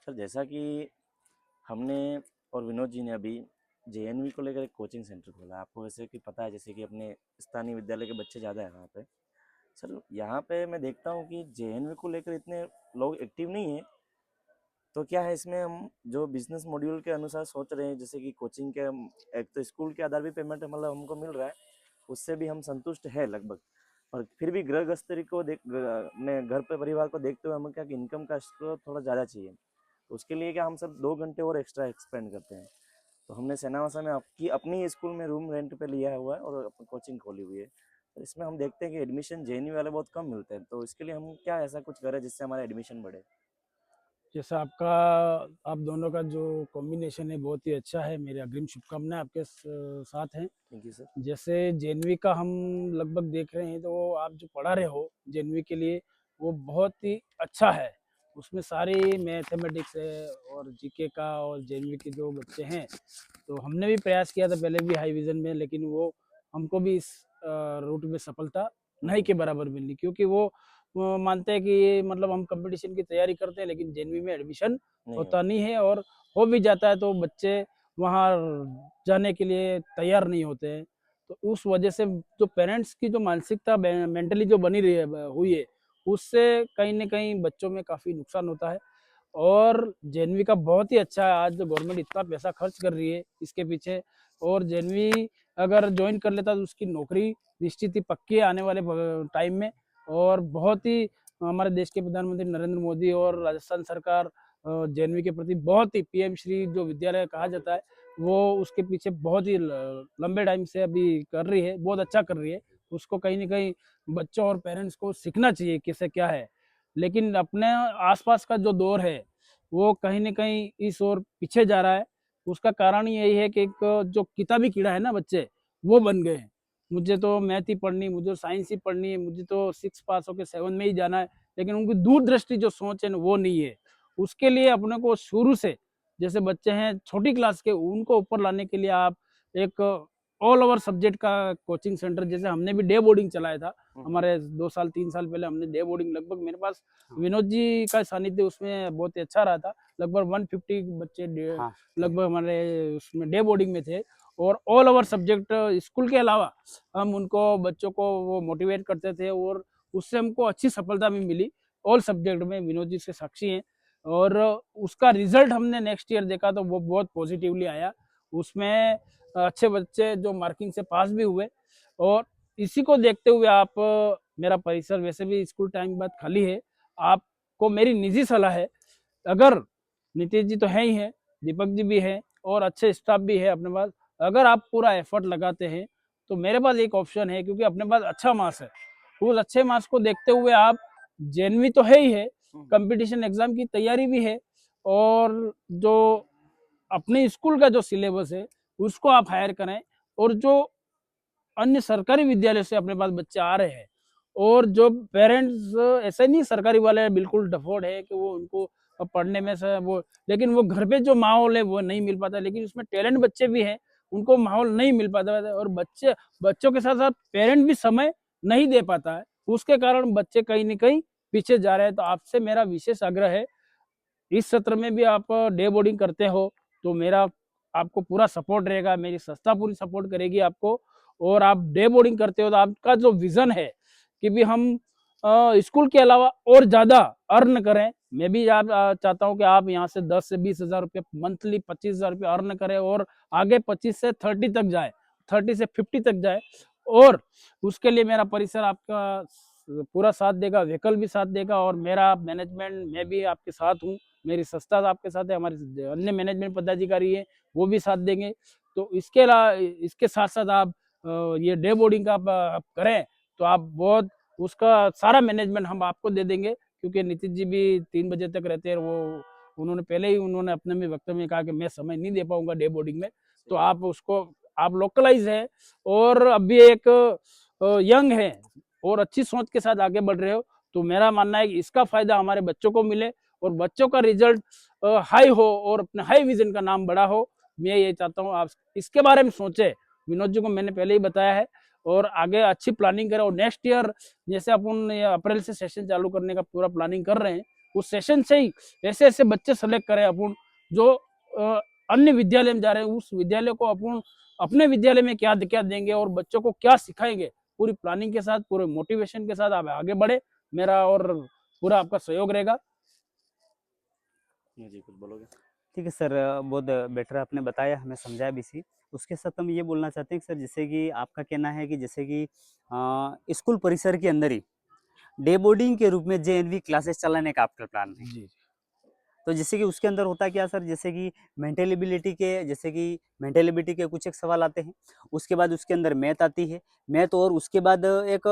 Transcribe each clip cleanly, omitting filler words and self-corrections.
Sir जैसा कि हमने और विनोद जी ने अभी जेएनवी को लेकर एक कोचिंग सेंटर खोला है। आपको वैसे कि पता है जैसे कि अपने स्थानीय विद्यालय के बच्चे ज़्यादा हैं वहाँ पे। सर यहाँ पे मैं देखता हूँ कि जेएनवी को लेकर इतने लोग एक्टिव नहीं है। तो क्या है इसमें हम जो बिजनेस मॉड्यूल के अनुसार सोच रहे हैं जैसे कि कोचिंग के एक तो स्कूल के आधार भी पेमेंट मतलब हमको मिल रहा है, उससे भी हम संतुष्ट है लगभग। और फिर भी गृह गृहस्थी को अपने घर पे परिवार को देखते हुए हमें क्या कि इनकम का स्रोत थोड़ा ज़्यादा चाहिए। तो उसके लिए क्या हम सब 2 घंटे और एक्स्ट्रा एक्सपेंड करते हैं। तो हमने सेनावासा में आपकी अपनी स्कूल में रूम रेंट पे लिया हुआ है और कोचिंग खोली हुई है। तो इसमें हम देखते हैं कि एडमिशन जेएनयू वाले बहुत कम मिलते हैं, तो इसके लिए हम क्या ऐसा कुछ करें जिससे हमारा एडमिशन बढ़े। जैसा आपका आप दोनों का जो कॉम्बिनेशन है बहुत ही अच्छा है। मेरी अग्रिम शुभकामनाएं आपके साथ हैं। Thank you sir. जैसे जेएनवी का हम लगभग देख रहे हैं, तो आप जो पढ़ा रहे हो जेएनवी के लिए वो बहुत ही अच्छा है। उसमें सारी मैथमेटिक्स है और जीके का, और जेएनवी के जो बच्चे हैं, तो हमने भी प्रयास किया था पहले भी हाई विजन में, लेकिन वो हमको भी इस रूट में सफलता नहीं के बराबर मिली, क्योंकि वो मानते हैं कि ये मतलब हम कंपटीशन की तैयारी करते हैं लेकिन जेएनवी में एडमिशन नहीं होता होता। नहीं है, और हो भी जाता है तो बच्चे वहाँ जाने के लिए तैयार नहीं होते हैं। तो उस वजह से जो पेरेंट्स की जो मानसिकता मेंटली जो बनी रही है हुई है, उससे कहीं ना कहीं बच्चों में काफ़ी नुकसान होता है। और जेएनवी का बहुत ही अच्छा है, आज गवर्नमेंट इतना पैसा खर्च कर रही है इसके पीछे, और जेएनवी अगर ज्वाइन कर लेता तो उसकी नौकरी निश्चित ही पक्की है आने वाले टाइम में। और बहुत ही हमारे देश के प्रधानमंत्री नरेंद्र मोदी और राजस्थान सरकार जेएनवी के प्रति बहुत ही पीएम श्री जो विद्यालय कहा जाता है, वो उसके पीछे बहुत ही लंबे टाइम से अभी कर रही है, बहुत अच्छा कर रही है। उसको कहीं ना कहीं बच्चों और पेरेंट्स को सीखना चाहिए कैसे क्या है। लेकिन अपने आसपास का जो दौर है वो कहीं ना कहीं इस ओर पीछे जा रहा है। उसका कारण यही है कि एक जो किताबी कीड़ा है ना, बच्चे वो बन गए हैं। मुझे तो मैथ ही पढ़नी, मुझे साइंस ही पढ़नी है, मुझे तो 6 पास होकर 7 में ही जाना है। लेकिन उनकी दूरदृष्टि जो सोच है ना वो नहीं है। उसके लिए अपने को शुरू से, जैसे बच्चे हैं छोटी क्लास के, उनको ऊपर लाने के लिए आप एक ऑल ओवर सब्जेक्ट का कोचिंग सेंटर, जैसे हमने भी डे बोर्डिंग चलाया था हमारे 2 साल 3 साल पहले, हमने डे बोर्डिंग लगभग मेरे पास विनोद जी का सानिध्य उसमें बहुत ही अच्छा रहा था। लगभग 150 बच्चे लगभग हमारे उसमें डे बोर्डिंग में थे। और ऑल ओवर सब्जेक्ट स्कूल के अलावा हम उनको बच्चों को वो मोटिवेट करते थे, और उससे हमको अच्छी सफलता भी मिली ऑल सब्जेक्ट में। विनोद जी से साक्षी हैं। और उसका रिजल्ट हमने नेक्स्ट ईयर देखा तो वो बहुत पॉजिटिवली आया। उसमें अच्छे बच्चे जो मार्किंग से पास भी हुए। और इसी को देखते हुए आप, मेरा परिसर वैसे भी स्कूल टाइम के बाद खाली है, आपको मेरी निजी सलाह है, अगर नीतीश जी तो है ही है, दीपक जी भी है, और अच्छे स्टाफ भी है अपने पास, अगर आप पूरा एफर्ट लगाते हैं तो मेरे पास एक ऑप्शन है, क्योंकि अपने पास अच्छा मार्क्स है। उस अच्छे मार्क्स को देखते हुए आप, जेनवी तो है ही है, कंपटीशन एग्जाम की तैयारी भी है, और जो अपने स्कूल का जो सिलेबस है उसको आप हायर करें। और जो अन्य सरकारी विद्यालय से अपने पास बच्चे आ रहे हैं, और जो पेरेंट्स ऐसे नहीं सरकारी वाले बिल्कुल डफोड है कि वो उनको पढ़ने में से वो, लेकिन वो घर पे जो माहौल है वो नहीं मिल पाता। लेकिन उसमें टैलेंट बच्चे भी हैं, उनको माहौल नहीं मिल पाता है, और बच्चों के साथ साथ पेरेंट भी समय नहीं दे पाता है। उसके कारण बच्चे कहीं ना कहीं पीछे जा रहे हैं। तो आपसे मेरा विशेष आग्रह है, इस सत्र में भी आप डे बोर्डिंग करते हो तो मेरा आपको पूरा सपोर्ट रहेगा, मेरी संस्था पूरी सपोर्ट करेगी आपको। और आप डे बोर्डिंग करते हो तो आपका जो विजन है कि भी हम स्कूल के अलावा और ज्यादा अर्न करें, मैं भी आप चाहता हूं कि आप यहाँ से 10 से 20 हजार रुपये मंथली, 25 हजार रुपये अर्न करें, और आगे 25 से 30 तक जाए, 30 से 50 तक जाए। और उसके लिए मेरा परिसर आपका पूरा साथ देगा, व्हीकल भी साथ देगा, और मेरा मैनेजमेंट, मैं भी आपके साथ हूँ, मेरी संस्था आपके साथ है, हमारे अन्य मैनेजमेंट पदाधिकारी है वो भी साथ देंगे। तो इसके अलावा, इसके साथ साथ आप ये डे बोर्डिंग का आप करें तो आप बहुत, उसका सारा मैनेजमेंट हम आपको दे देंगे, क्योंकि नीतीश जी भी 3 बजे तक रहते हैं। वो उन्होंने पहले ही उन्होंने अपने में वक्तव्य में कहा कि मैं समय नहीं दे पाऊंगा डे बोर्डिंग में। तो आप उसको, आप लोकलाइज है, और अभी एक यंग है, और अच्छी सोच के साथ आगे बढ़ रहे हो, तो मेरा मानना है कि इसका फायदा हमारे बच्चों को मिले, और बच्चों का रिजल्ट हाई हो, और अपने हाई विजन का नाम बड़ा हो। मैं ये चाहता हूँ आप इसके बारे में सोचे। विनोद जी को मैंने पहले ही बताया है, और आगे अच्छी प्लानिंग करें। और नेक्स्ट ईयर जैसे अपन अप्रैल से सेशन चालू करने का पूरा प्लानिंग कर रहे हैं, उस सेशन से ही ऐसे ऐसे बच्चे सेलेक्ट करें अपन जो अन्य विद्यालय में जा रहे हैं, उस विद्यालय को अपन अपने विद्यालय में क्या क्या देंगे और बच्चों को क्या सिखाएंगे, पूरी प्लानिंग के साथ, पूरे मोटिवेशन के साथ आप आगे बढ़े। मेरा और पूरा आपका सहयोग रहेगा। जी कुछ बोलोगे? ठीक है सर, बहुत बेटर आपने बताया, हमें समझाया भी सी। उसके साथ हम ये बोलना चाहते हैं कि सर, जैसे कि आपका कहना है कि जैसे कि स्कूल परिसर के अंदर ही डे बोर्डिंग के रूप में जेएनवी क्लासेस चलाने का आपका प्लान है। जी तो जैसे कि उसके अंदर होता क्या सर, जैसे कि मेंटल एबिलिटी के कुछ एक सवाल आते हैं, उसके बाद उसके अंदर मैथ आती है, मैथ, और उसके बाद एक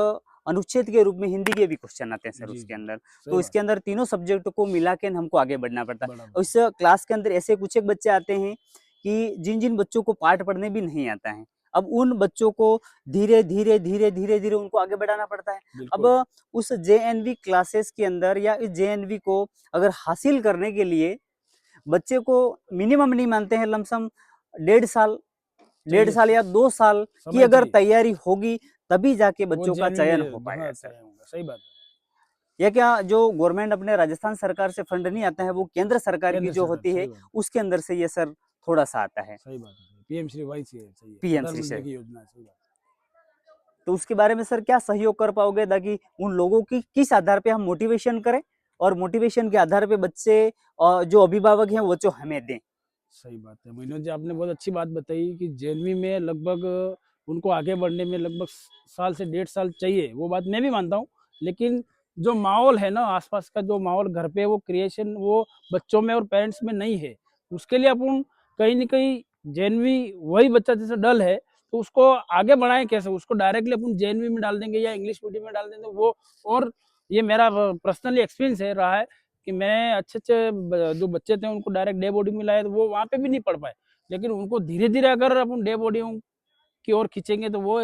अनुच्छेद के रूप में हिंदी के भी क्वेश्चन आते हैं सर जी उसके जी, अंदर। सही तो बात इसके अंदर तीनों सब्जेक्ट को मिला के हमको आगे बढ़ना पड़ता है। बड़ा और इस क्लास के अंदर ऐसे कुछ एक बच्चे आते हैं कि जिन जिन बच्चों को पाठ पढ़ने भी नहीं आता है, अब उन बच्चों को धीरे धीरे धीरे धीरे धीरे उनको आगे बढ़ाना पड़ता है। अब बिल्कुल उस जेएनवी क्लासेस के अंदर या इस जेएनवी को अगर हासिल करने के लिए बच्चे को मिनिमम नहीं मानते हैं, लमसम 1.5 साल चाहिए, या 2 साल की समय अगर चाहिए, तैयारी होगी, तभी जाके वो बच्चों का जेएनवी चयन में हो हाँ पाएगा सर। चयन होगा। सही बात है। या क्या जो गवर्नमेंट अपने राजस्थान सरकार से फंड नहीं आता है, वो केंद्र सरकार की केंद्र जो सरकार, होती है सही बात है, उसके अंदर से ये सर थोड़ा सा आता है, सही बात है। पीएम श्री वाई से सही है, पीएम श्री प्रधानमंत्री से। की योजना है, सही बात तो उसके बारे में सर क्या सहयोग कर पाओगे, ताकि उन लोगों की किस आधार पे हम मोटिवेशन करें, और मोटिवेशन के आधार पे बच्चे जो अभिभावक हैं वो जो हमें दें। है। सही बात है मनोज जी, आपने बहुत अच्छी बात बताई कि जेएनवी में लगभग उनको आगे बढ़ने में लगभग साल से 1.5 साल चाहिए, वो बात मैं भी मानता हूँ। लेकिन जो माहौल है ना, आसपास का जो माहौल घर पे, वो क्रिएशन वो बच्चों में और पेरेंट्स में नहीं है। उसके लिए अपन कहीं ना कहीं जेएनवी, वही बच्चा जैसे डल है तो उसको आगे बढ़ाएं कैसे, उसको डायरेक्टली अपन जेएनवी में डाल देंगे या इंग्लिश मीडियम में डाल देंगे वो। और ये मेरा पर्सनली एक्सपीरियंस है रहा है कि मैं अच्छे अच्छे जो बच्चे थे उनको डायरेक्ट डे बोर्डिंग में लाए तो वो वहाँ पे भी नहीं पढ़ पाए। लेकिन उनको धीरे धीरे अगर अपन डे बोर्डिंग की ओर खींचेंगे तो वो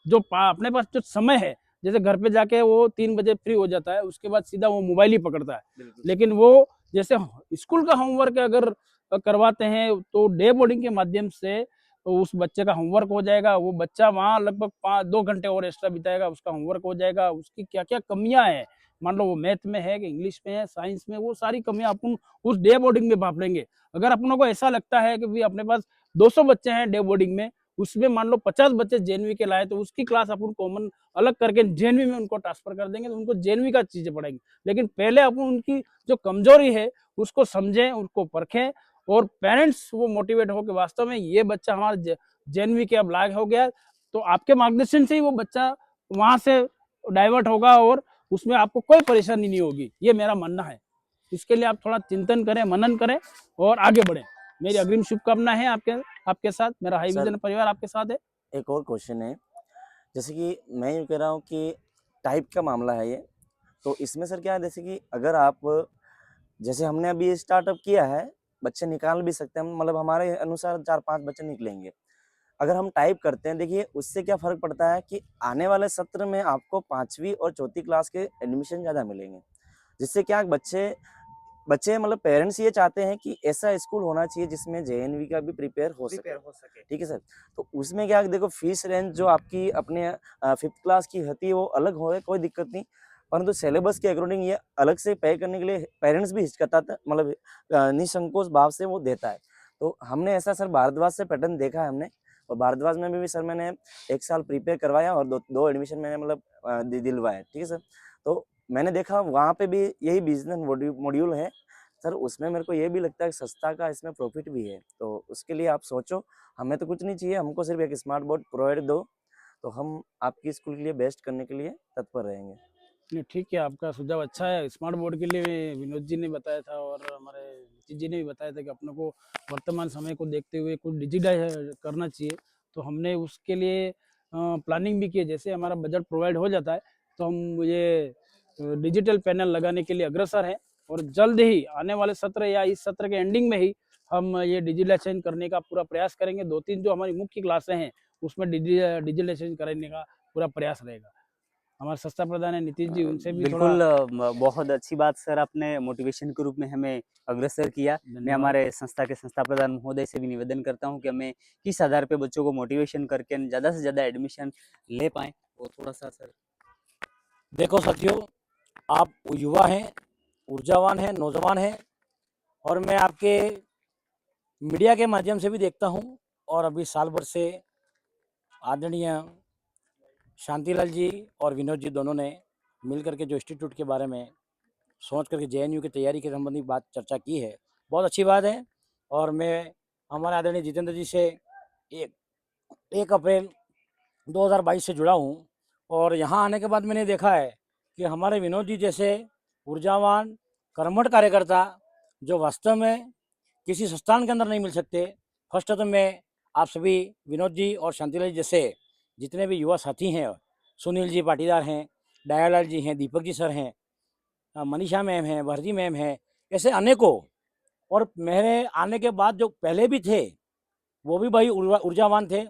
जो अपने पास जो समय है, जैसे घर पे जाके वो 3 बजे फ्री हो जाता है, उसके बाद सीधा वो मोबाइल ही पकड़ता है। लेकिन वो जैसे स्कूल का होमवर्क अगर करवाते हैं तो डे बोर्डिंग के माध्यम से तो उस बच्चे का होमवर्क हो जाएगा, वो बच्चा वहाँ लगभग 2 घंटे और एक्स्ट्रा बिताएगा, उसका होमवर्क हो जाएगा, उसकी क्या क्या कमियां हैं, मान लो वो मैथ में है कि इंग्लिश में है, साइंस में, वो सारी कमियां अपन उस डे बोर्डिंग में भाप लेंगे। अगर अपनों को ऐसा लगता है कि भाई अपने पास 200 बच्चे हैं डे बोर्डिंग में, उसमें मान लो 50 बच्चे जेएनवी के लाए, तो उसकी क्लास अपन कॉमन अलग करके जेएनवी में उनको ट्रांसफर कर देंगे, तो उनको जेएनवी का चीजें पढ़ाएंगे। लेकिन पहले अपन उनकी जो कमजोरी है उसको समझें, उसको परखें, और पेरेंट्स वो मोटिवेट हो कि वास्तव में ये बच्चा हमारा जेएनवी के अब लायक हो गया, तो आपके मार्गदर्शन से ही वो बच्चा वहां से डाइवर्ट होगा और उसमें आपको कोई परेशानी नहीं होगी, ये मेरा मानना है। इसके लिए आप थोड़ा चिंतन करें, मनन करें और आगे बढ़ें। मेरी अग्रिम शुभकामना है आपके आपके साथ, मेरा हाई सर विजन परिवार आपके साथ है। एक और क्वेश्चन है, जैसे कि मैं यूँ कह रहा हूँ कि टाइप का मामला है ये, तो इसमें सर क्या है, जैसे कि अगर आप, जैसे हमने अभी स्टार्टअप किया है, बच्चे निकाल भी सकते हैं, मतलब हमारे अनुसार 4-5 बच्चे निकलेंगे। अगर हम टाइप करते हैं, देखिए उससे क्या फ़र्क पड़ता है कि आने वाले सत्र में आपको 5वीं और चौथी क्लास के एडमिशन ज़्यादा मिलेंगे, जिससे क्या बच्चे बच्चे मतलब पेरेंट्स ये चाहते हैं कि ऐसा स्कूल होना चाहिए जिसमें जेएनवी का भी प्रिपेयर हो सके। ठीक है सर, तो उसमें क्या देखो, फीस रेंज जो आपकी अपने 5th क्लास की होती है वो अलग हो, कोई दिक्कत नहीं, परंतु सिलेबस के अकॉर्डिंग ये अलग से पे करने के लिए पेरेंट्स भी हिचकता, मतलब निसंकोच भाव से वो देता है। तो हमने ऐसा सर भारद्वाज से पैटर्न देखा है हमने, और भारद्वाज में भी सर मैंने 1 साल प्रिपेयर करवाया और दो एडमिशन मैंने मतलब दिलवाए। ठीक है सर, तो मैंने देखा वहाँ पे भी यही बिजनेस मॉड्यूल है सर, उसमें मेरे को ये भी लगता है कि सस्ता का इसमें प्रॉफिट भी है, तो उसके लिए आप सोचो, हमें तो कुछ नहीं चाहिए, हमको सिर्फ एक स्मार्ट बोर्ड प्रोवाइड दो, तो हम आपकी स्कूल के लिए बेस्ट करने के लिए तत्पर रहेंगे। नहीं ठीक है, आपका सुझाव अच्छा है। स्मार्ट बोर्ड के लिए विनोद जी ने बताया था और हमारे नीतीश जी ने भी बताया था कि अपने को वर्तमान समय को देखते हुए कुछ डिजिटाइज करना चाहिए, तो हमने उसके लिए प्लानिंग भी की है। जैसे हमारा बजट प्रोवाइड हो जाता है तो हम ये डिजिटल पैनल लगाने के लिए अग्रसर हैं, और जल्द ही आने वाले सत्र या इस सत्र के एंडिंग में ही हम ये डिजिटलाइजेशन करने का पूरा प्रयास करेंगे। 2-3 जो हमारी मुख्य क्लासें हैं उसमें डिजिटलाइजेशन करने का पूरा प्रयास रहेगा। हमारे संस्था प्रधान है नीतीश जी, उनसे भी थोड़ा बिल्कुल, बहुत अच्छी बात सर, आपने मोटिवेशन के रूप में हमें अग्रसर किया। मैं धन्यवाद। हमारे संस्था के संस्था प्रधान महोदय से भी निवेदन करता हूं कि हमें किस आधार पे बच्चों को मोटिवेशन करके ज़्यादा से ज़्यादा एडमिशन ले पाएँ, और थोड़ा सा सर। देखो साथियों, आप युवा हैं, ऊर्जावान हैं, नौजवान हैं और मैं आपके मीडिया के माध्यम से भी देखता हूँ और अभी साल भर से आदरणीय शांतिलाल जी और विनोद जी दोनों ने मिल करके जो इंस्टीट्यूट के बारे में सोच करके जेएनयू की तैयारी के संबंधी बात चर्चा की है, बहुत अच्छी बात है। और मैं हमारे आदरणीय जितेंद्र जी से एक 1 अप्रैल 2022 से जुड़ा हूँ और यहाँ आने के बाद मैंने देखा है कि हमारे विनोद जी जैसे ऊर्जावान कर्मठ कार्यकर्ता जो वास्तव में किसी संस्थान के अंदर नहीं मिल सकते। फर्स्ट तो मैं आप सभी विनोद जी और शांतिलाल जी जैसे जितने भी युवा साथी हैं, सुनील जी पाटीदार हैं, दयालाल जी हैं, दीपक जी सर हैं, मनीषा मैम हैं, वर्जी मैम हैं, ऐसे अनेकों। और मेरे आने के बाद जो पहले भी थे वो भी भाई ऊर्जावान थे।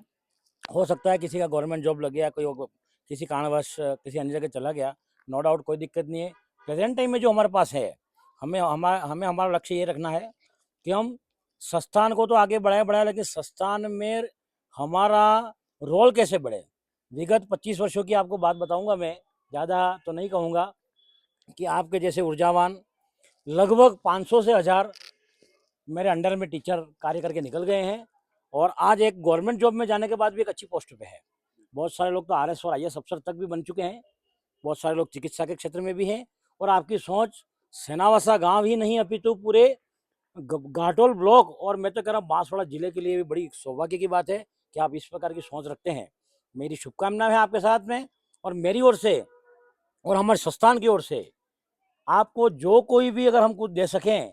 हो सकता है किसी का गवर्नमेंट जॉब लग गया, कोई किसी कारणवश किसी अन्य जगह चला गया, नो डाउट, कोई दिक्कत नहीं है। प्रेजेंट टाइम में जो हमारे पास है, हमें हमारा लक्ष्य ये रखना है कि हम संस्थान को तो आगे बढ़ाए, लेकिन संस्थान में हमारा रोल कैसे बढ़े। विगत 25 वर्षों की आपको बात बताऊंगा मैं, ज़्यादा तो नहीं कहूँगा, कि आपके जैसे ऊर्जावान लगभग 500 से 1000 मेरे अंडर में टीचर कार्य करके निकल गए हैं और आज एक गवर्नमेंट जॉब में जाने के बाद भी एक अच्छी पोस्ट पे है। बहुत सारे लोग तो आरएस और आईएएस अफसर तक भी बन चुके हैं, बहुत सारे लोग चिकित्सा के क्षेत्र में भी हैं। और आपकी सोच सेनावसा गांव ही नहीं अपितु पूरे घाटोल ब्लॉक और मैं तो कह रहा हूँ बांसवाड़ा जिले के लिए भी बड़ी सौभाग्य की बात है कि आप इस प्रकार की सोच रखते हैं। मेरी शुभकामनाएं है आपके साथ में और मेरी ओर से और हमारे संस्थान की ओर से आपको जो कोई भी अगर हम कुछ दे सकें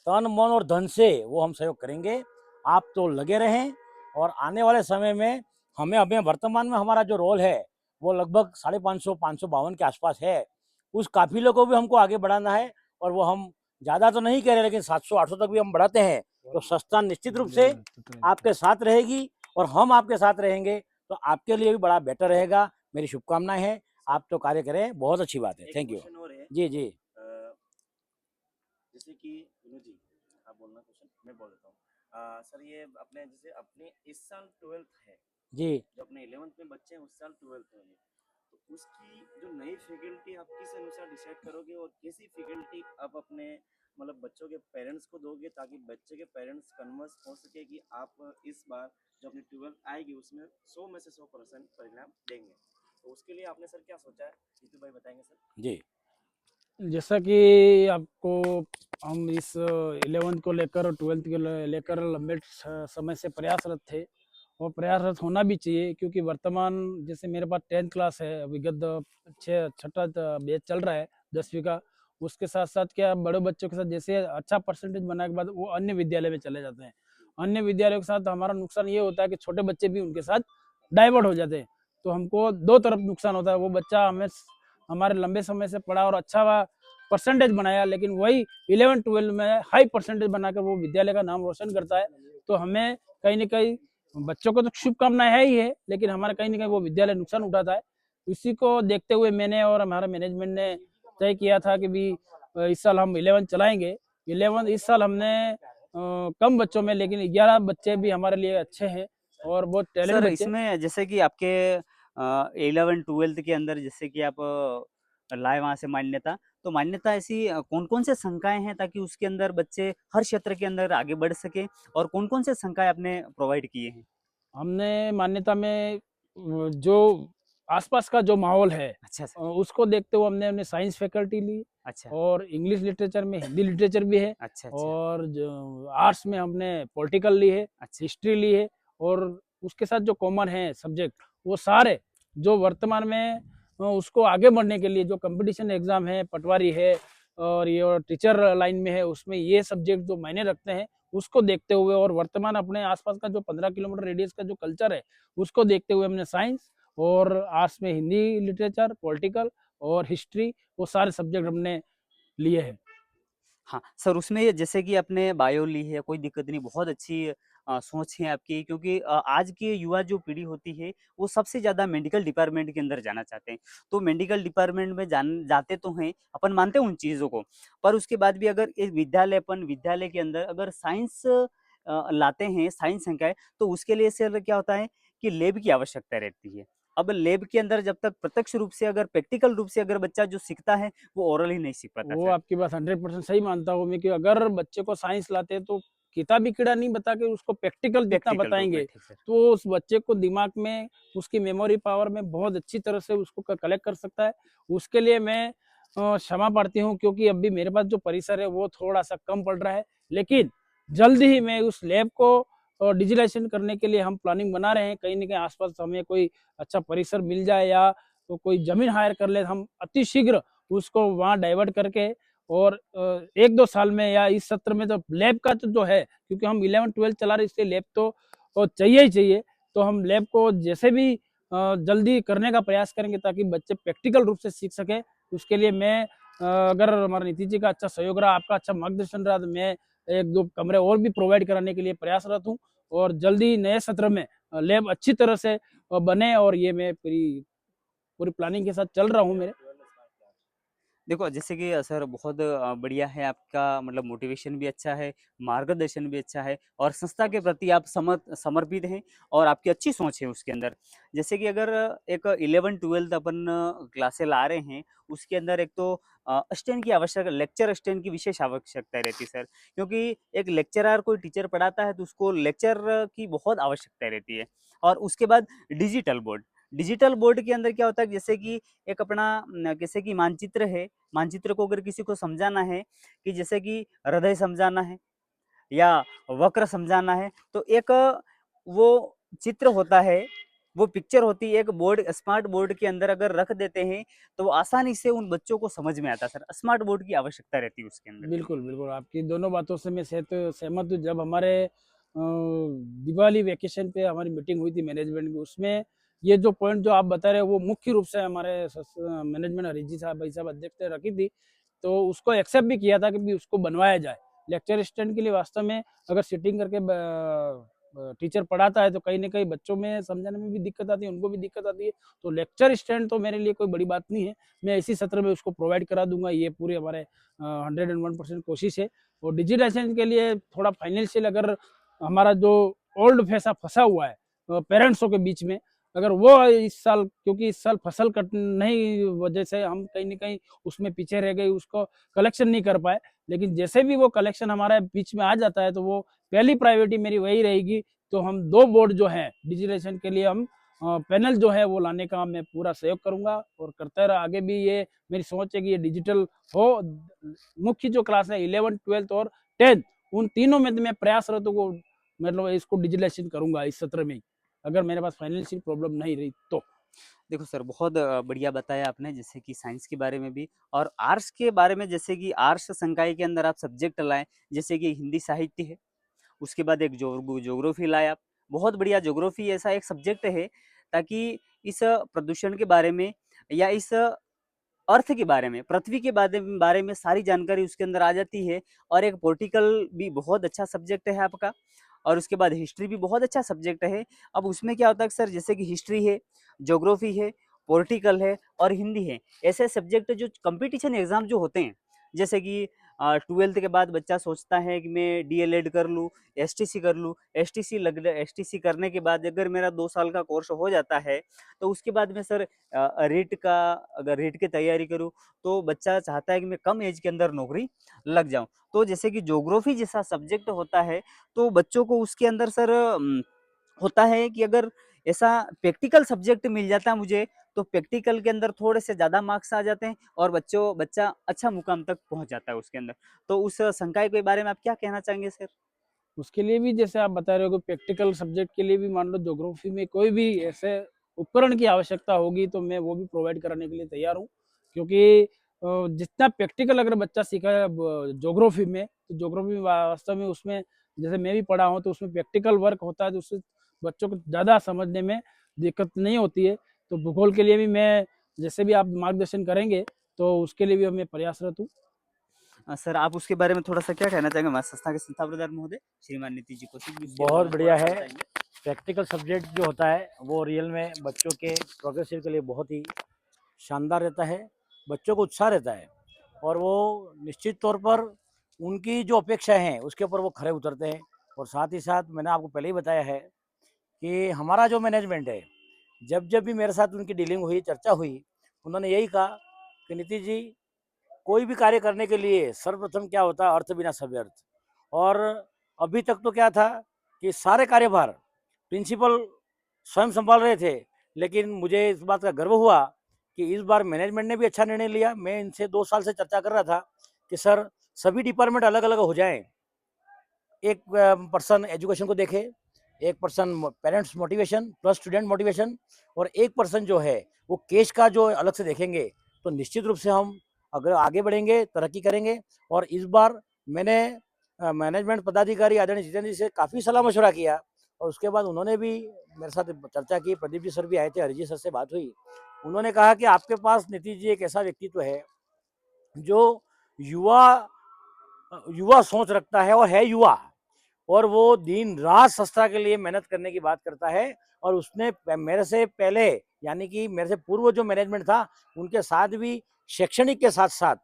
तन मन और धन से वो हम सहयोग करेंगे। आप तो लगे रहें और आने वाले समय में हमें वर्तमान में हमारा जो रोल है वो लगभग 550 552 के आसपास है। उस काफिले को भी हमको आगे बढ़ाना है और वो हम ज़्यादा तो नहीं कह रहे, लेकिन 700 800 तक भी हम बढ़ाते हैं तो संस्थान निश्चित रूप से आपके साथ रहेगी और हम आपके साथ रहेंगे तो आपके लिए भी बड़ा बेटर रहेगा। मेरी शुभकामनाएं हैं, आप तो कार्य करें, बहुत अच्छी बात है। Thank you. जी जी जैसे कि विनोद जी आप बोलना क्वेश्चन, मैं बोल देता हूँ। सर ये अपने जैसे अपने इस साल 12th है, जी जो अपने 11th में बच्चे हैं उस साल 12th में, तो उसकी जो नई फैकल्टी आप किस अनुसार डिसाइड करोगे और कैसी फैकल्टी आप अपने मतलब बच्चों के पेरेंट्स को दोगे ताकि बच्चे के पेरेंट्स कन्वर्स हो सके कि आप इस बार जो अपनी 12th आएगी उसमें 100 में से 100% परिणाम देंगे। तो उसके लिए आपने सर क्या सोचा है, जीतू भाई बताएंगे सर। जी जैसा कि आपको हम इस 11th को लेकर और 12th को लेकर लंबे समय से प्रयासरत थे और प्रयासरत होना भी चाहिए, क्योंकि वर्तमान जैसे मेरे पास 10th क्लास है, विगत छठा बैच चल रहा है 10वीं का। उसके साथ साथ क्या बड़े बच्चों के साथ जैसे अच्छा परसेंटेज बनाने के बाद वो अन्य विद्यालय में चले जाते हैं। अन्य विद्यालयों के साथ हमारा नुकसान ये होता है कि छोटे बच्चे भी उनके साथ डाइवर्ट हो जाते हैं, तो हमको दो तरफ नुकसान होता है। वो बच्चा हमें हमारे लंबे समय से पढ़ा और अच्छा परसेंटेज बनाया, लेकिन वही 11-12 में हाई परसेंटेज बनाकर वो विद्यालय का नाम रोशन करता है। तो हमें कहीं ना कहीं बच्चों को तो शुभकामनाएं है ही है, लेकिन हमारा कहीं ना कहीं वो विद्यालय नुकसान उठाता है। इसी को देखते हुए मैंने और हमारा मैनेजमेंट ने तय किया था कि भी इस साल हम 11 चलाएंगे। 11 इस साल हमने कम बच्चों में, लेकिन 11 बच्चे भी हमारे लिए अच्छे हैं और बहुत टैलेंट सर बच्चे। इसमें जैसे कि आपके 11-12 के अंदर जैसे कि आप लाए वहाँ से मान्यता, तो मान्यता ऐसी कौन-कौन से संकाय हैं ताकि उसके अंदर बच्चे हर क्षेत्र के अंदर आगे बढ़ सकें और कौन-कौन से संकाय आपने प्रोवाइड किए हैं? हमने मान्यता में जो आसपास का जो माहौल है अच्छा सर, उसको देखते हुए हमने साइंस फैकल्टी ली अच्छा, और इंग्लिश लिटरेचर में हिंदी लिटरेचर भी है अच्छा, अच्छा, और जो आर्ट्स में हमने पॉलिटिकल ली है, अच्छा, हिस्ट्री ली है और उसके साथ जो कॉमन है सब्जेक्ट वो सारे जो वर्तमान में उसको आगे बढ़ने के लिए जो कंपटीशन एग्जाम है, पटवारी है और ये और टीचर लाइन में है, उसमें ये सब्जेक्ट जो मायने रखते हैं उसको देखते हुए और वर्तमान अपने आसपास का जो 15 किलोमीटर रेडियस का जो कल्चर है उसको देखते हुए हमने साइंस और आर्ट्स में हिंदी लिटरेचर, पॉलिटिकल और हिस्ट्री वो सारे सब्जेक्ट हमने लिए हैं। हाँ, सर उसमें ये जैसे कि आपने बायो ली है, कोई दिक्कत नहीं, बहुत अच्छी सोच है आपकी क्योंकि आज की युवा जो पीढ़ी होती है, वो सबसे ज़्यादा मेडिकल डिपार्टमेंट के अंदर जाना चाहते हैं। तो मेडिकल डिपार्टमेंट में जाते तो हैं, अपन मानते हैं उन चीज़ों को, पर उसके बाद भी अगर एक विद्यालय के अंदर अगर साइंस लाते हैं, साइंस संकाय, तो उसके लिए सर क्या होता है कि लैब की आवश्यकता रहती है। अब लैब के अंदर जब तक प्रत्यक्ष रूप से अगर प्रैक्टिकल रूप से अगर बच्चा जो सीखता है वो ओरल ही नहीं सीख पाता वो सर। आपकी बात 100% सही मानता हूँ मैं कि अगर बच्चे को साइंस लाते हैं तो किताबी कीड़ा नहीं बता के उसको प्रैक्टिकल जितना प्रैक्टिकल रूप में बताएंगे ठीक सर। तो उस बच्चे को दिमाग में उसकी मेमोरी पावर में बहुत अच्छी तरह से उसको कलेक्ट कर सकता है। उसके लिए मैं क्षमा प्रार्थी हूँ क्योंकि अभी मेरे पास जो परिसर है वो थोड़ा सा कम पड़ रहा है, लेकिन जल्द ही मैं उस लैब को डिजिटाइजेशन करने के लिए हम प्लानिंग बना रहे हैं। कहीं ना कहीं आसपास हमें कोई अच्छा परिसर मिल जाए या तो कोई जमीन हायर कर ले, हम अति शीघ्र उसको वहाँ डाइवर्ट करके और 1-2 साल में या इस सत्र में तो लैब का जो है, क्योंकि हम 11-12 चला रहे इसलिए लैब तो चाहिए ही चाहिए। तो हम लैब को जैसे भी जल्दी करने का प्रयास करेंगे ताकि बच्चे प्रैक्टिकल रूप से सीख सके। उसके लिए मैं अगर हमारा नीतीश जी का अच्छा सहयोग रहा, आपका अच्छा मार्गदर्शन रहा तो मैं 1-2 कमरे और भी प्रोवाइड कराने के लिए प्रयासरत हूँ और जल्दी नए सत्र में लैब अच्छी तरह से बने और ये मैं पूरी प्लानिंग के साथ चल रहा हूँ मेरे। देखो जैसे कि सर बहुत बढ़िया है आपका, मतलब मोटिवेशन भी अच्छा है, मार्गदर्शन भी अच्छा है और संस्था के प्रति आप समर्पित हैं और आपकी अच्छी सोच है उसके अंदर। जैसे कि अगर एक 11-12 अपन क्लासे ला रहे हैं, उसके अंदर एक तो स्टैंड की आवश्यक लेक्चर स्टैंड की विशेष आवश्यकता रहती है सर, क्योंकि एक लेक्चरर कोई टीचर पढ़ाता है तो उसको लेक्चर की बहुत आवश्यकता रहती है। और उसके बाद डिजिटल बोर्ड के अंदर क्या होता है, जैसे कि एक अपना जैसे कि मानचित्र है, मानचित्र को अगर किसी को समझाना है कि जैसे कि हृदय समझाना है या वक्र समझाना है तो एक वो चित्र होता है, वो पिक्चर होती है, एक बोर्ड स्मार्ट बोर्ड के अंदर अगर रख देते हैं तो वो आसानी से उन बच्चों को समझ में आता है सर। स्मार्ट बोर्ड की आवश्यकता रहती है उसके अंदर। बिल्कुल, बिल्कुल, आपकी दोनों बातों से मैं सहमत हूँ। जब हमारे दिवाली वेकेशन पे हमारी मीटिंग हुई थी मैनेजमेंट की, उसमें ये जो पॉइंट जो आप बता रहे हैं वो मुख्य रूप से हमारे मैनेजमेंट हरीश जी साहब, भाई साहब अध्यक्ष ने रखी थी, तो उसको एक्सेप्ट भी किया था कि भी उसको बनवाया जाए। लेक्चर स्टैंड के लिए वास्तव में अगर सिटिंग करके टीचर पढ़ाता है तो कहीं न कहीं बच्चों में समझने में भी दिक्कत आती है, उनको भी दिक्कत आती है। तो लेक्चर स्टैंड तो मेरे लिए कोई बड़ी बात नहीं है। मैं इसी सत्र में उसको प्रोवाइड करा दूँगा, ये पूरे हमारे 101% कोशिश है। और डिजिटाइजेशन के लिए थोड़ा फाइनेंशियल अगर हमारा जो ओल्ड पैसा फंसा हुआ है पेरेंट्सों के बीच में, अगर वो इस साल, क्योंकि इस साल फसल कट नहीं वजह से हम कहीं न कहीं उसमें पीछे रह गए, उसको कलेक्शन नहीं कर पाए। लेकिन जैसे भी वो कलेक्शन हमारे बीच में आ जाता है तो वो पहली प्रायोरिटी मेरी वही रहेगी। तो हम 2 बोर्ड जो हैं डिजिटाइजेशन के लिए हम पैनल जो है वो लाने का मैं पूरा सहयोग करूँगा और करता रहा। आगे भी ये मेरी सोच है कि ये डिजिटल हो। मुख्य जो क्लास है 11, 12 और 10 उन तीनों में तो मैं प्रयासरत को मतलब इसको डिजिटलाइजेशन करूंगा इस सत्र में ही, अगर मेरे पास फाइनेंशियल प्रॉब्लम नहीं रही तो। देखो सर बहुत बढ़िया बताया आपने, जैसे कि साइंस के बारे में भी और आर्ट्स के बारे में, जैसे कि आर्ट्स संकाय के अंदर आप सब्जेक्ट लाएं, जैसे कि हिंदी साहित्य है, उसके बाद एक ज्योग्राफी लाए आप। बहुत बढ़िया, ज्योग्राफी ऐसा एक सब्जेक्ट है ताकि इस प्रदूषण के बारे में या इस अर्थ के बारे में, पृथ्वी के बारे में सारी जानकारी उसके अंदर आ जाती है। और एक पॉलिटिकल भी बहुत अच्छा सब्जेक्ट है आपका और उसके बाद हिस्ट्री भी बहुत अच्छा सब्जेक्ट है। अब उसमें क्या होता है सर, जैसे कि हिस्ट्री है, ज्योग्राफी है, पॉलिटिकल है और हिंदी है, ऐसे सब्जेक्ट जो कंपटीशन एग्जाम जो होते हैं, जैसे कि 12th के बाद बच्चा सोचता है कि मैं डीएलएड कर लूँ, एसटीसी कर लूँ, एसटीसी करने के बाद अगर मेरा 2 साल का कोर्स हो जाता है तो उसके बाद में सर रीट का, अगर रीट की तैयारी करूँ तो बच्चा चाहता है कि मैं कम एज के अंदर नौकरी लग जाऊँ। तो जैसे कि ज्योग्राफी जैसा सब्जेक्ट होता है तो बच्चों को उसके अंदर सर होता है कि अगर ऐसा प्रैक्टिकल सब्जेक्ट मिल जाता है मुझे तो प्रैक्टिकल के अंदर थोड़े से ज़्यादा मार्क्स आ जाते हैं और बच्चा अच्छा मुकाम तक पहुंच जाता है उसके अंदर। तो उस संकाय के बारे में आप क्या कहना चाहेंगे सर? उसके लिए भी जैसे आप बता रहे हो कि प्रैक्टिकल सब्जेक्ट के लिए भी मान लो ज्योग्राफी में कोई भी ऐसे उपकरण की आवश्यकता होगी तो मैं वो भी प्रोवाइड कराने के लिए तैयार हूँ। क्योंकि जितना प्रैक्टिकल अगर बच्चा सीखा है ज्योग्राफी में, तो ज्योग्राफी वास्तव में उसमें जैसे मैं भी पढ़ा हूँ तो उसमें प्रैक्टिकल वर्क होता है तो उससे बच्चों को ज़्यादा समझने में दिक्कत नहीं होती है। तो भूगोल के लिए भी मैं जैसे भी आप मार्गदर्शन करेंगे तो उसके लिए भी मैं प्रयासरत हूँ। सर आप उसके बारे में थोड़ा सा क्या कहना चाहेंगे? हमारे संस्था के संस्थापक महोदय श्रीमान नीतीश जी कौशिक भी उसके बारे बहुत में बढ़िया थोड़ा सा है। बताएंगे। प्रैक्टिकल सब्जेक्ट जो होता है वो रियल में बच्चों के प्रोग्रेसिव के लिए बहुत ही शानदार रहता है, बच्चों को उत्साह रहता है और वो निश्चित तौर पर उनकी जो अपेक्षाएं हैं उसके ऊपर वो खरे उतरते हैं। और साथ ही साथ मैंने आपको पहले ही बताया है कि हमारा जो मैनेजमेंट है जब जब भी मेरे साथ उनकी डीलिंग हुई, चर्चा हुई, उन्होंने यही कहा कि नीतीश जी, कोई भी कार्य करने के लिए सर्वप्रथम क्या होता है, अर्थ बिना सव्यर्थ। और अभी तक तो क्या था कि सारे कार्यभार प्रिंसिपल स्वयं संभाल रहे थे, लेकिन मुझे इस बात का गर्व हुआ कि इस बार मैनेजमेंट ने भी अच्छा निर्णय लिया। मैं इनसे 2 साल से चर्चा कर रहा था कि सर सभी डिपार्टमेंट अलग अलग हो जाएं, एक पर्सन एजुकेशन को देखे, एक person parents motivation plus student motivation, और एक पर्सन जो है वो केस का जो अलग से देखेंगे, तो निश्चित रूप से हम अगर आगे बढ़ेंगे, तरक्की करेंगे। और इस बार मैंने मैनेजमेंट पदाधिकारी आदरणीय जितेंद्र जी से काफ़ी सलाह मशवरा किया, और उसके बाद उन्होंने भी मेरे साथ चर्चा की। प्रदीप जी सर भी आए थे, हरिजी सर से बात हुई। उन्होंने कहा कि आपके पास नीतीश जी एक ऐसा व्यक्तित्व है जो युवा युवा सोच रखता है और है युवा, और वो दिन रात संस्था के लिए मेहनत करने की बात करता है। और उसने मेरे से पहले, यानी कि मेरे से पूर्व जो मैनेजमेंट था, उनके साथ भी शैक्षणिक के साथ साथ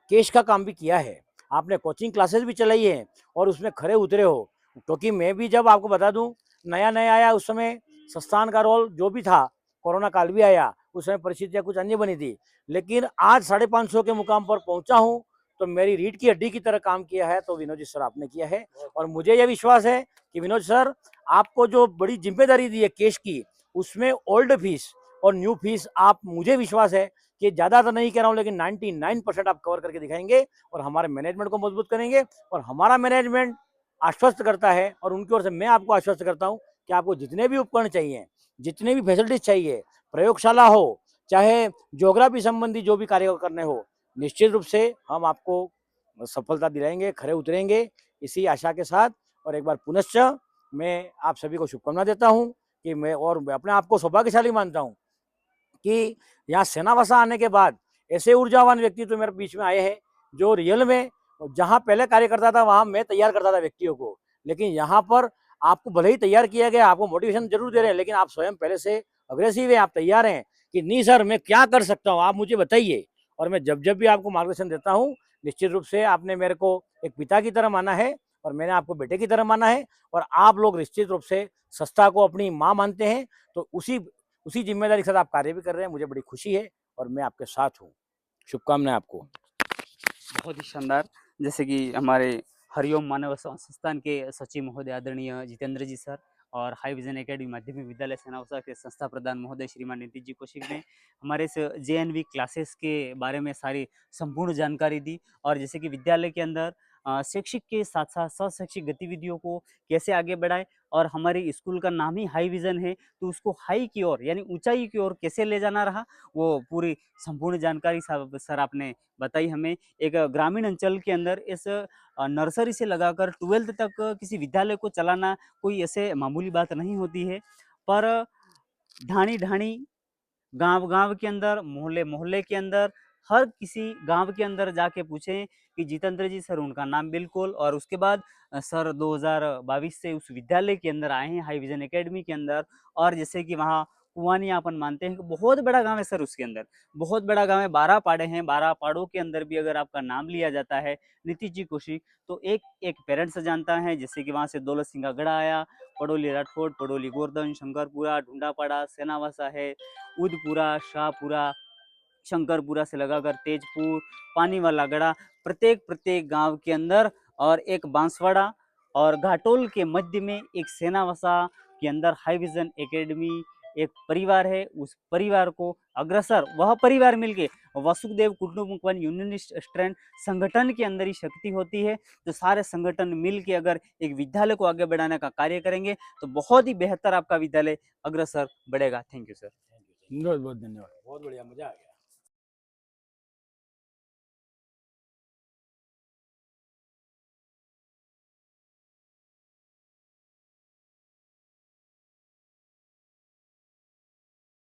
केश का काम भी किया है। आपने कोचिंग क्लासेस भी चलाई है और उसमें खरे उतरे हो। क्योंकि मैं भी, जब आपको बता दूं, नया नया आया उस समय संस्थान का रोल जो भी था, कोरोना काल भी आया, उस समय परिस्थितियाँ कुछ अन्य बनी थी, लेकिन आज 550 के मुकाम पर पहुंचा हूं। तो मेरी रीढ़ की हड्डी की तरह काम किया है तो विनोद जी सर आपने किया है। और मुझे यह विश्वास है कि विनोद सर, आपको जो बड़ी जिम्मेदारी दी है केस की, उसमें ओल्ड फीस और न्यू फीस, आप, मुझे विश्वास है कि ज़्यादा तो नहीं कह रहा हूँ, लेकिन 99% आप कवर करके दिखाएंगे और हमारे मैनेजमेंट को मजबूत करेंगे। और हमारा मैनेजमेंट आश्वस्त करता है, और उनकी ओर से मैं आपको आश्वस्त करता हूँ कि आपको जितने भी उपकरण चाहिए, जितने भी फैसिलिटीज चाहिए, प्रयोगशाला हो, चाहे ज्योग्राफी संबंधी जो भी कार्य करने हो, निश्चित रूप से हम आपको सफलता दिलाएंगे, खरे उतरेंगे, इसी आशा के साथ। और एक बार पुनश्च मैं आप सभी को शुभकामना देता हूं कि मैं अपने आप को सौभाग्यशाली मानता हूं कि यहाँ सेनावासा आने के बाद ऐसे ऊर्जावान व्यक्ति तो मेरे बीच में आए हैं, जो रियल में, जहाँ पहले कार्य करता था वहाँ मैं तैयार करता था व्यक्तियों को, लेकिन यहाँ पर आपको भले ही तैयार किया गया, आपको मोटिवेशन जरूर दे रहे हैं, लेकिन आप स्वयं पहले से अग्रेसिव हैं, आप तैयार हैं कि नहीं सर मैं क्या कर सकता हूँ, आप मुझे बताइए। और मैं जब जब भी आपको मार्गदर्शन देता हूँ, निश्चित रूप से आपने मेरे को एक पिता की तरह माना है और मैंने आपको बेटे की तरह माना है, और आप लोग निश्चित रूप से संस्था को अपनी माँ मानते हैं। तो उसी जिम्मेदारी के साथ आप कार्य भी कर रहे हैं, मुझे बड़ी खुशी है और मैं आपके साथ हूँ। शुभकामनाएं आपको। बहुत ही शानदार। जैसे कि हमारे हरिओम मानव संस्थान के सचिव महोदय आदरणीय जितेंद्र जी सर और हाई विजन एकेडमी माध्यमिक विद्यालय सेनावसा के संस्था प्रधान महोदय श्रीमान नीतीश जी कौशिक ने हमारे इस JNV क्लासेस के बारे में सारी संपूर्ण जानकारी दी। और जैसे कि विद्यालय के अंदर शैक्षिक के साथ साथ शैक्षिक गतिविधियों को कैसे आगे बढ़ाए, और हमारे स्कूल का नाम ही हाई विजन है, तो उसको हाई की ओर यानी ऊंचाई की ओर कैसे ले जाना रहा, वो पूरी संपूर्ण जानकारी सर आपने बताई हमें। एक ग्रामीण अंचल के अंदर इस नर्सरी से लगाकर 12th तक किसी विद्यालय को चलाना कोई ऐसे मामूली बात नहीं होती है, पर ढाणी ढाणी, गांव गांव के अंदर, मोहल्ले मोहल्ले के अंदर, हर किसी गांव के अंदर जाके पूछें कि जितेंद्र जी सर, उनका नाम बिल्कुल। और उसके बाद सर 2022 से उस विद्यालय के अंदर आए हैं, हाई विजन एकेडमी के अंदर। और जैसे कि वहाँ कुआनिया अपन मानते हैं कि बहुत बड़ा गांव है सर, उसके अंदर बहुत बड़ा गांव है, 12 पाड़े हैं, 12 पाड़ों के अंदर भी अगर आपका नाम लिया जाता है नीतीश जी कौशिक, तो एक एक पेरेंट्स जानता है। जैसे कि वहाँ से दौलत सिंह का गढ़ा आया, पड़ोली राठौड़, पड़ोली गोवर्धन, शंकरपुरा, ढूंढापाड़ा, सेनावासा है, उदपुरा, शाहपुरा, शंकरपुरा से लगाकर तेजपुर, पानी वाला गड़ा, प्रत्येक गांव के अंदर, और एक बांसवाड़ा और घाटोल के मध्य में एक सेनावसा के अंदर हाई विजन एकेडमी एक परिवार है। उस परिवार को अग्रसर वह परिवार मिलके वसुदेव कुटुंबकम यूनियनिस्ट स्ट्रेंथ संगठन के अंदर ही शक्ति होती है। तो सारे संगठन मिलके अगर एक विद्यालय को आगे बढ़ाने का कार्य करेंगे तो बहुत ही बेहतर आपका विद्यालय अग्रसर बढ़ेगा। Thank you sir. बहुत बहुत धन्यवाद। बहुत बढ़िया, मजा आ गया।